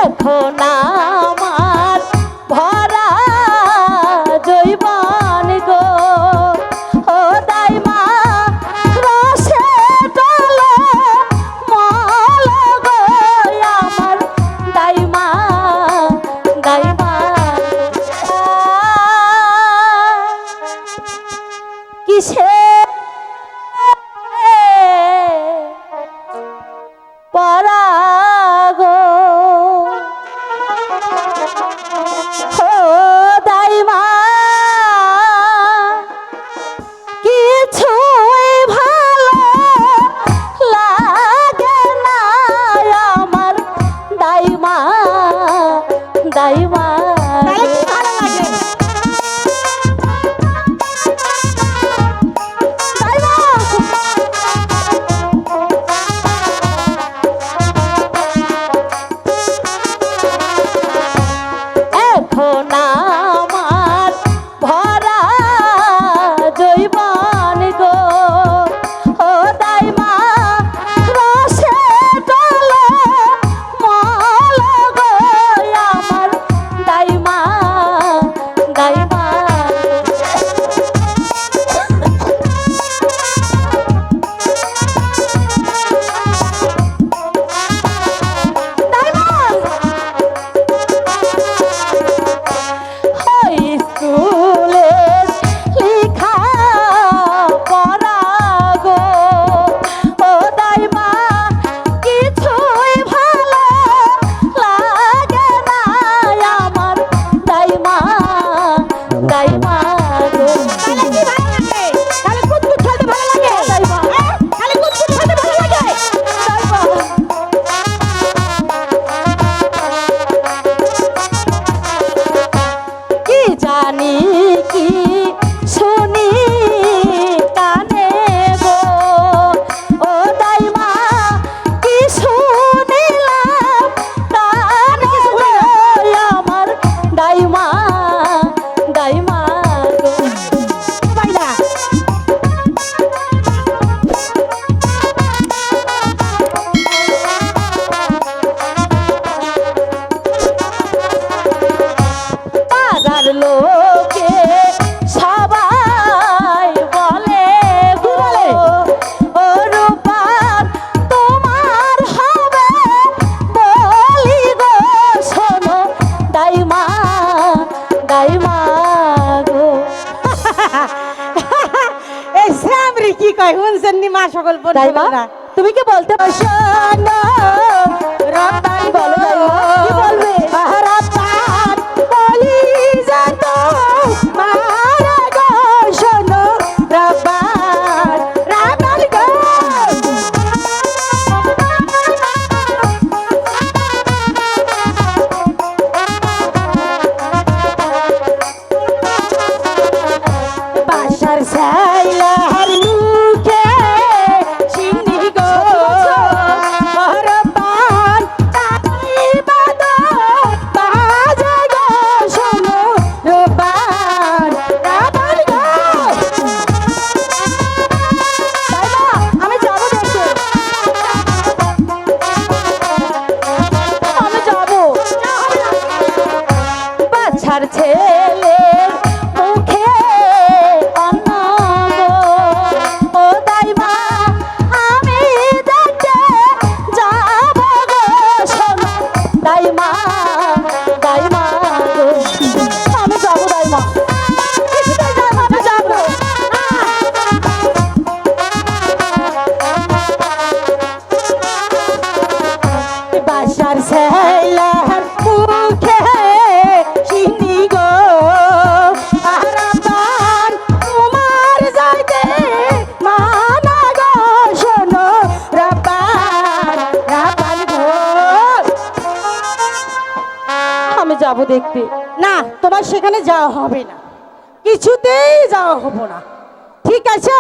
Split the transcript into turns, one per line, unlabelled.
এখন আমার ভরা জৈবন গো ও দাইমা রসে ডলে মল গো আমার দাইমা দাইমা কিসে পরাগো ও দাইমা কিছুই ভালো লাগে না আমার দাইমা দাইমা এখন আমার ভরা জৈবন গো ও দাইমা রসে ডলে মল গো আমার দাইমা দাইমা জানি কি শুনি কানে গো ও দাইমা কি শুনিলাম কানে গো আমার দাইমা দাইমা গো বাইলা পাড়ার লোকে সবাই বলে বলে ও রূপার তোমার হবে বলি গো শোনো দাইমা দাইমা গো
এই সামরি কি কয় শুনছেন নি মা সকল
দাইমা
বন্ধুরা
তুমি কি বলতে পারছো
শোনো রতন
বলো দাইমা কি বলবে
রতন বলি যেত মারা গো শোনো রতন রতন গো বাসার সাইলার মুখে চিনি গো রতন তাই বাদো বাজে গো শোনো রতন রতন গো
দাইমা আমি যাবো দেখতে আমি যাবো বাচ্চার ছেলে মুখে অন্ন গো ও দাইমা আমি দেখতে যাবো গো শোনো দাইমা দাইমা গো আমি যাবো দাইমা কিছুতেই যাবো আমি যাবো
বাসার সাইলার মুখে চিনি গো রতন তোমার যাইতে মানা গো শোনো রতন রতন গো
আমি যাবো দেখতে
না তোমার সেখানে যাওয়া হবে না কিছুতেই যাওয়া হবো না ঠিক আছে